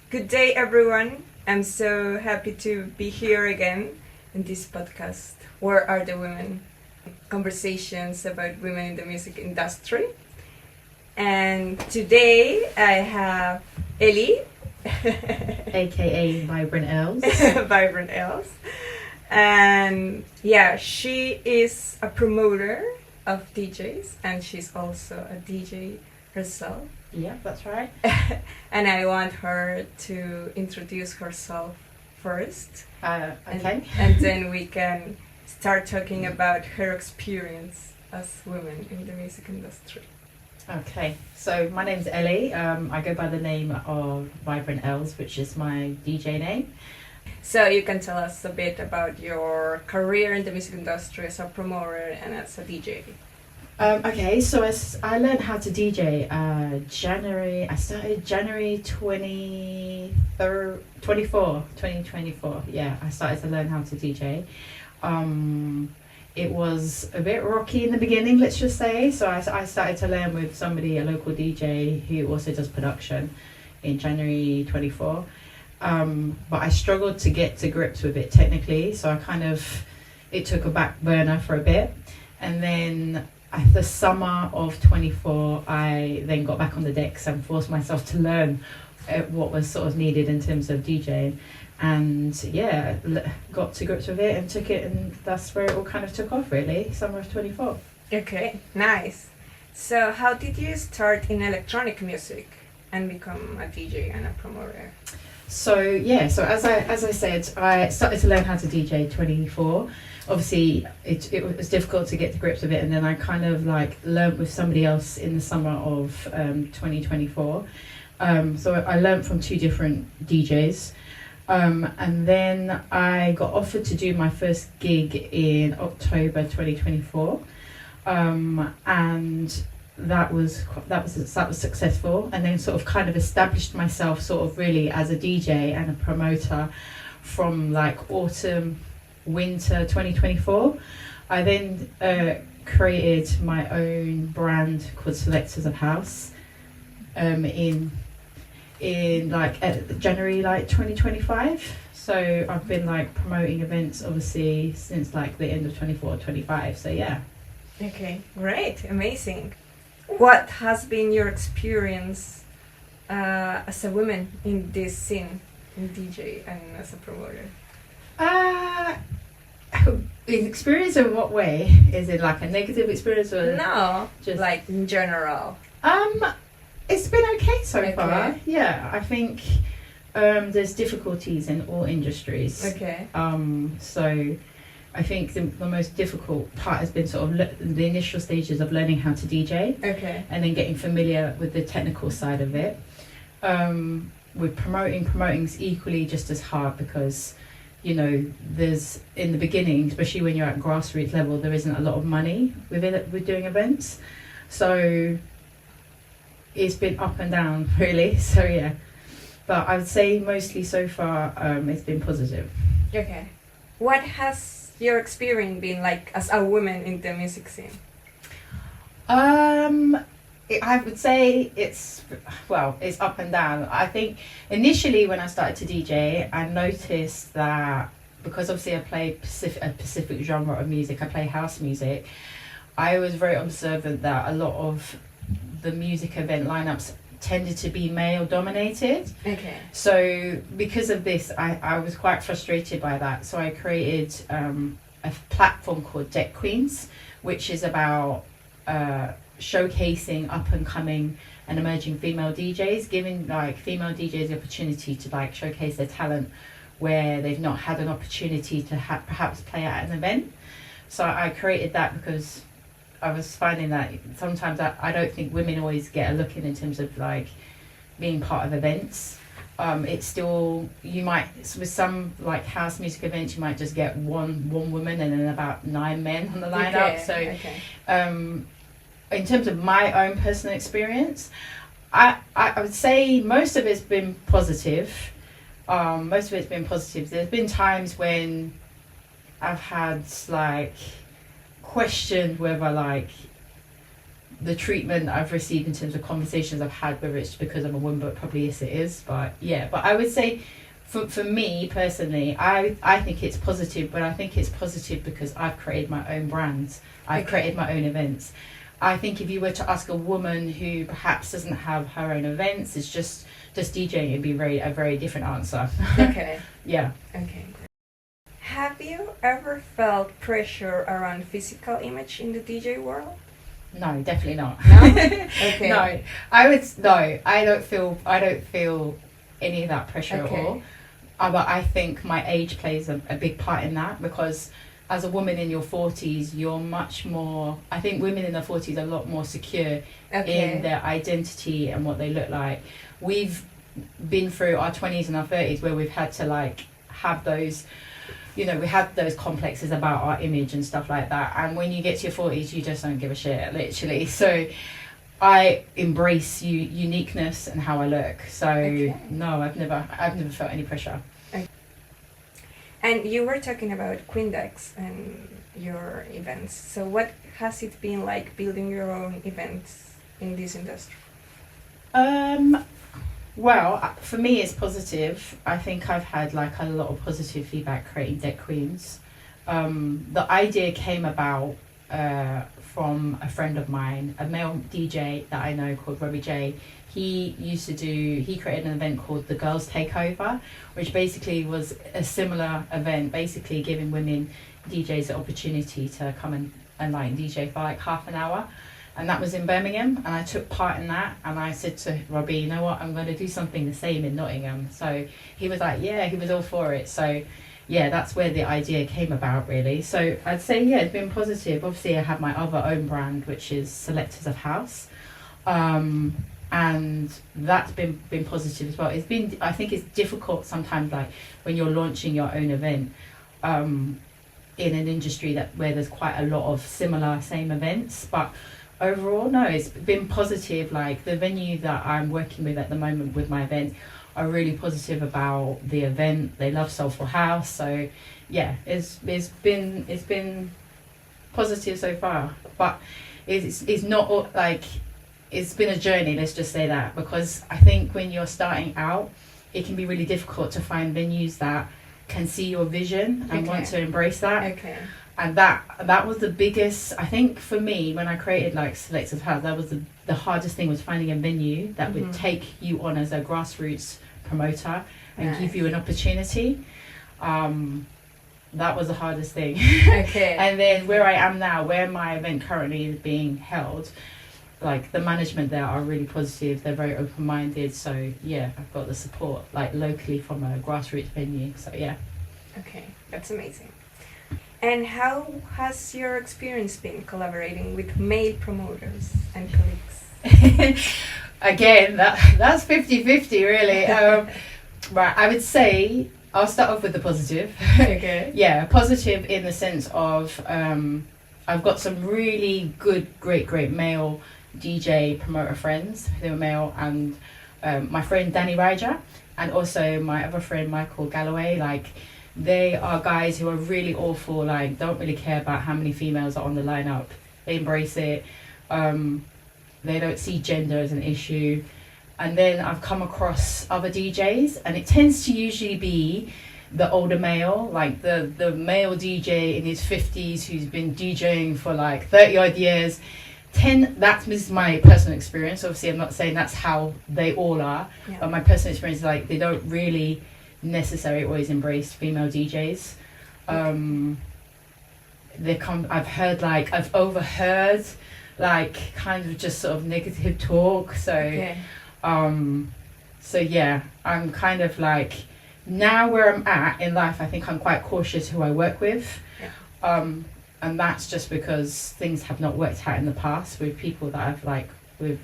Good day, everyone. I'm so happy to be here again in this podcast. Where are the women? Conversations about women in the music industry. And today I have Ellie, aka VibrantEllz. VibrantEllz. And yeah, she is a promoter of DJs and she's also a DJ herself. Yeah, that's right. And I want her to introduce herself first. Okay. And then we can start talking about her experience as women in the music industry. Okay, so my name's Ellie. I go by the name of VibrantEllz, which is my DJ name. So you can tell us a bit about your career in the music industry as a promoter and as a DJ. Okay, so I learned how to DJ I started January 2024. Yeah, I started to learn how to DJ. It was a bit rocky in the beginning, let's just say. So I started to learn with a local DJ who also does production in January 24. But I struggled to get to grips with it technically. So it took a back burner for a bit. And then the summer of 24, I then got back on the decks and forced myself to learn what was sort of needed in terms of DJing. And yeah, got to grips with it and took it, and that's where it all kind of took off, really, summer of 24. Okay, nice. So how did you start in electronic music and become a DJ and a promoter? So as I said, I started to learn how to DJ 24. Obviously, it was difficult to get to grips with it, and then I kind of learned with somebody else in the summer of 2024. So I learned from two different DJs. And then I got offered to do my first gig in October 2024, and that was successful. And then sort of kind of established myself sort of really as a DJ and a promoter from autumn, winter 2024. I then created my own brand called Selectors of House in January 2025. So I've been promoting events obviously since the end of 24-25. So yeah. Okay, great, amazing. What has been your experience as a woman in this scene, in DJ and as a promoter? Experience in what way? Is it a negative experience or no? Just in general. It's been okay so far. Yeah, I think there's difficulties in all industries. Okay. So I think the most difficult part has been sort of the initial stages of learning how to DJ. Okay. And then getting familiar with the technical side of it. With promoting's equally just as hard because, there's in the beginning, especially when you're at grassroots level, there isn't a lot of money with doing events. So it's been up and down really. So yeah, but I would say mostly so far it's been positive. Okay. What has your experience been like as a woman in the music scene? I would say it's up and down. I think initially when I started to DJ, I noticed that because obviously I play a specific genre of music, I play house music, I was very observant that a lot of the music event lineups tended to be male dominated. Okay. So because of this, I was quite frustrated by that. So I created a platform called Deck Queens, which is about showcasing up and coming and emerging female DJs, giving female DJs the opportunity to showcase their talent where they've not had an opportunity to perhaps play at an event. So I created that because I was finding that sometimes I don't think women always get a look in terms of being part of events. It's still, you might, with some house music events, you might just get one woman and then about 9 men on the lineup. In terms of my own personal experience, I would say most of it's been positive. There's been times when I've had questioned whether the treatment I've received in terms of conversations I've had, whether it's because I'm a woman, but probably yes it is. But yeah, but I would say for me personally, I think it's positive, but I think it's positive because I've created my own brands. I've created my own events. I think if you were to ask a woman who perhaps doesn't have her own events, it's just DJing, it'd be a very different answer. Okay. Yeah. Okay. Have you ever felt pressure around physical image in the DJ world? No, definitely not. No? Okay. No, I don't feel any of that pressure at all. But I think my age plays a big part in that, because as a woman in your 40s, you're much more, I think women in their 40s are a lot more secure in their identity and what they look like. We've been through our 20s and our 30s where we've had to like have those, we have those complexes about our image and stuff like that. And when you get to your 40s, you just don't give a shit, literally. So I embrace uniqueness and how I look. So no, I've never felt any pressure. Okay. And you were talking about Quindex and your events. So what has it been like building your own events in this industry? Well, for me, it's positive. I think I've had like a lot of positive feedback creating Deck Queens. The idea came about from a friend of mine, a male DJ that I know called Robbie J. He created an event called the Girls Takeover, which basically was a similar event, basically giving women DJs the opportunity to come and like DJ for like half an hour. And that was in Birmingham, and I took part in that, and I said to Robbie, you know what, I'm going to do something the same in Nottingham. So he was like, yeah, he was all for it. So yeah, that's where the idea came about, really. So I'd say, yeah, it's been positive. Obviously, I have my other own brand, which is Selectors of House. And that's been positive as well. I think it's difficult sometimes, like when you're launching your own event, in an industry where there's quite a lot of same events, but overall, no, it's been positive. Like the venue that I'm working with at the moment with my event are really positive about the event. They love Soulful House, so yeah, it's been positive so far. But it's not like, it's been a journey, let's just say that, because I think when you're starting out, it can be really difficult to find venues that can see your vision and want to embrace that. Okay. And that was the biggest, I think, for me, when I created like Selectors House, that was the hardest thing, was finding a venue that would take you on as a grassroots promoter and give you an opportunity. That was the hardest thing. Okay. And then where I am now, where my event currently is being held, like the management there are really positive. They're very open-minded. So yeah, I've got the support like locally from a grassroots venue. So yeah. Okay, that's amazing. And how has your experience been collaborating with male promoters and colleagues? Again, that's 50-50 really. Right, I would say I'll start off with the positive. Okay. Yeah, positive in the sense of I've got some really good, great male DJ promoter friends who are male, and my friend Danny Raja, and also my other friend Michael Galloway. Like, they are guys who are really awful, like don't really care about how many females are on the lineup. They embrace it. They don't see gender as an issue. And then I've come across other DJs, and it tends to usually be the older male, like the male DJ in his 50s who's been DJing for like 30 odd years. This is my personal experience. Obviously, I'm not saying that's how they all are, but my personal experience is like they don't really necessarily always embrace female DJs. I've overheard like kind of just sort of negative talk. So so yeah, I'm kind of like, now where I'm at in life, I think I'm quite cautious who I work with. And that's just because things have not worked out in the past with people that I've like with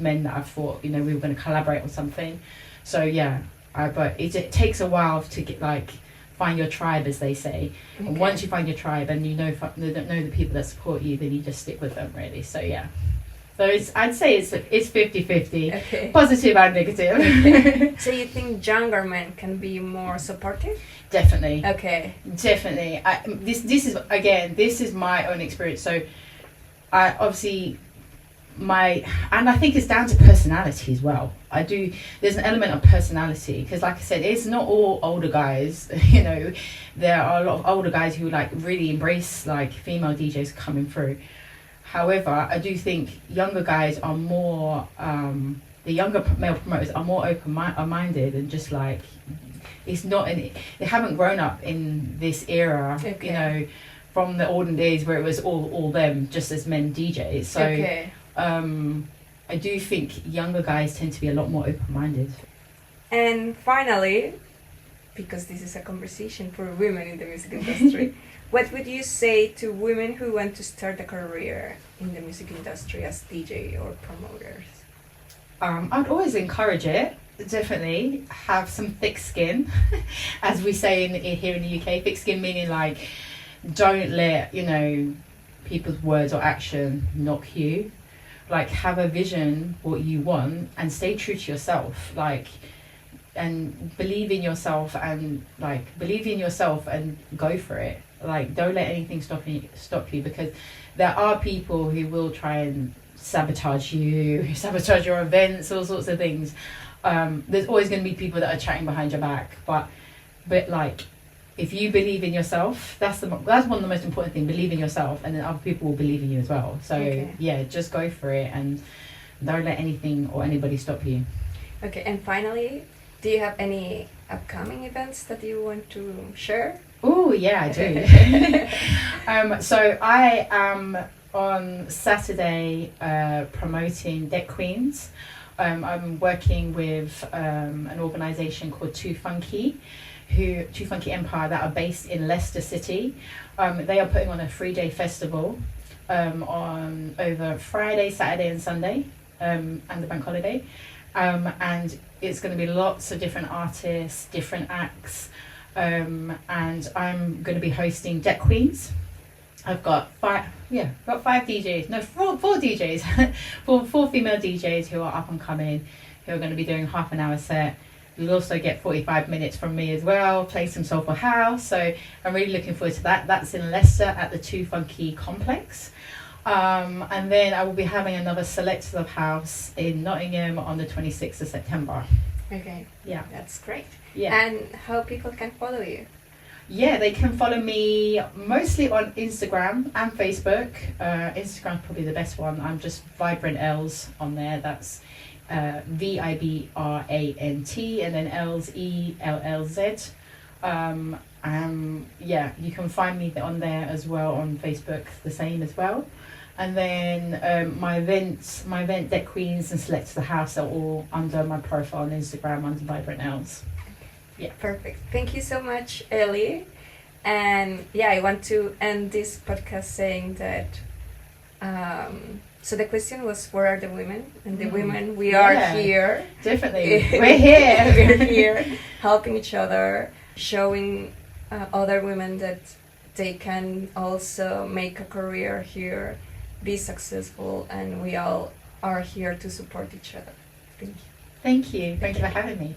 men that I've thought, we were going to collaborate on something. So yeah, but it takes a while to get like find your tribe, as they say. Okay. And once you find your tribe and know the people that support you, then you just stick with them, really. So yeah. So I'd say it's 50-50, positive and negative. Okay. So you think younger men can be more supportive? Definitely. Okay. Definitely. This is my own experience. So I obviously and I think it's down to personality as well. There's an element of personality, because like I said, it's not all older guys. You know, there are a lot of older guys who like really embrace like female DJs coming through. However, I do think younger guys are more the younger male promoters are more open-minded, and just like they haven't grown up in this era. Okay. You know, from the olden days where it was all them, just as men DJs. So Okay. I do think younger guys tend to be a lot more open-minded. And finally, because this is a conversation for women in the music industry, what would you say to women who want to start a career in the music industry as DJ or promoters? I'd always encourage it. Definitely have some thick skin, as we say here in the UK. Thick skin meaning like, don't let, you know, people's words or action knock you. Like, have a vision, what you want, and stay true to yourself. Like, and believe in yourself, and go for it. Like, don't let anything stop you, because there are people who will try and sabotage your events, all sorts of things. There's always going to be people that are chatting behind your back, but like, if you believe in yourself, that's one of the most important things. Believe in yourself, and then other people will believe in you as well. So yeah, just go for it, and don't let anything or anybody stop you. Okay, and finally, do you have any upcoming events that you want to share? Oh yeah, I do. So I am on Saturday promoting Deck Queens. I'm working with an organisation called Too Funky Empire, that are based in Leicester City. They are putting on a 3-day festival on over Friday, Saturday and Sunday, and the bank holiday. And it's going to be lots of different artists, different acts, and I'm going to be hosting Deck Queens. I've got four DJs, four female DJs who are up and coming, who are going to be doing half an hour set. You'll also get 45 minutes from me as well, play some soulful house. So I'm really looking forward to that. That's in Leicester at the Too Funky Complex. And then I will be having another Selective House in Nottingham on the 26th of September. Okay. Yeah. That's great. Yeah. And how people can follow you? Yeah, they can follow me mostly on Instagram and Facebook. Instagram's probably the best one. I'm just VibrantEllz on there. That's VIBRANT and then Ells ELLZ. Yeah, you can find me on there as well on Facebook, the same as well. And then my event Deck Queens and Select the House are all under my profile on Instagram under VibrantEllz. Yeah, perfect. Thank you so much, Ellie. And yeah, I want to end this podcast saying that so the question was, where are the women? And the women, we are here. Definitely. We're here. We're here helping each other, showing other women that they can also make a career here, be successful, and we all are here to support each other. Thank you. Thank you. Thank you for having me.